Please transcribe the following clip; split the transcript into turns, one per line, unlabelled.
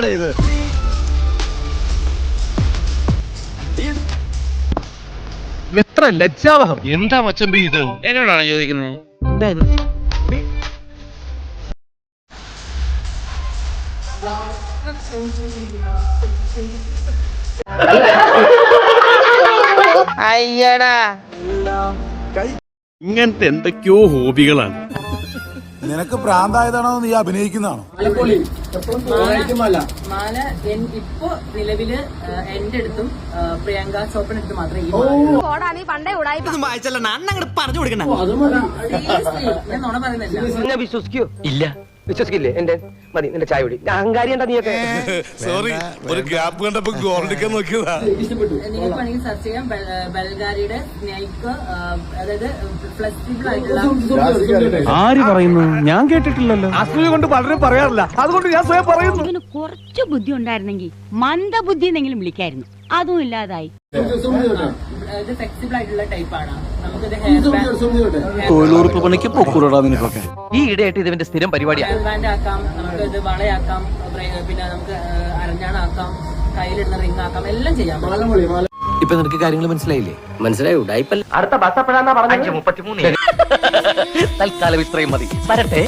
എന്താണ് ഇത്? എത്ര ലജ്ജാവഹം!
എന്താ മച്ചമ്പി ഇത്?
എന്നോടാണ് ചോദിക്കുന്നത്.
എന്തായത്?
അയ്യടാ,
ഇങ്ങനത്തെ എന്തൊക്കെയോ ഹോബികളാണ്.
നിനക്ക് പ്രാന്തായതാണോ നീ അഭിനയിക്കുന്നതാണോ?
മാല ഇപ്പൊ നിലവില് എന്റെ അടുത്തും പ്രിയങ്ക ചോപ്പന്റെ അടുത്ത് മാത്രമേ ഞാൻ നുണ പറയുന്നില്ല.
വിശ്വസിക്കോ? ഇല്ല, വിശ്വസിക്കില്ലേ? എന്റെ മതി, നിന്റെ ചായ കുടി. അഹങ്കാരി എന്താ നീയൊക്കെ?
സോറി, ഒരു ഗ്യാപ്പ് കണ്ടപ്പോ ഗോൾഡിക്കാൻ നോക്കിയതാ.
നിങ്ങൾക്ക് വേണമെങ്കിൽ സെർച്ച് ചെയ്യാം. ബൽഗാരിയുടെ നൈക്ക്, അതായത് ഫ്ലെക്സിബിൾ ആയിട്ടുള്ള.
ആര് പറയുന്നു? ഞാൻ കേട്ടിട്ടില്ലല്ലോ.
അസൂയ കൊണ്ട് പലരും പറയാറില്ല, അതുകൊണ്ട് ഞാൻ സ്വയം പറയുന്നു.
ഇവന് കുറച്ചു ബുദ്ധി ഉണ്ടായിരുന്നെങ്കിൽ മന്ദബുദ്ധി എന്നെങ്കിലും വിളിക്കായിരുന്നു. അതും ഇല്ലാതായി.
ഇത് ഫ്ലെക്സിബിൾ ആയിട്ടുള്ള ടൈപ്പാണ്. നമുക്കിത് ഹെയർ
തൊഴിലുറപ്പ് പണിക്ക് പൊക്കൂടാ നിനക്കൊക്കെ.
ഈ ഇടയായിട്ട് ഇതിന്റെ സ്ഥിരം പരിപാടിയാണ്.
ഹെയർ ബാൻഡ് ആക്കാം, നമുക്ക് ഇത് വളയാക്കാം, പിന്നെ നമുക്ക് അരഞ്ഞാണാക്കാം, കയ്യിലിടുന്ന റിംഗ് ആക്കാം, എല്ലാം ചെയ്യാം.
ഇപ്പൊ നിനക്ക് കാര്യങ്ങൾ മനസ്സിലായില്ലേ? മനസ്സിലായോ? അടുത്ത ബസ് എപ്പോഴാന്നാ പറഞ്ഞത്? 5:33. തൽക്കാലം ഇത്രയും മതി. വരട്ടെ.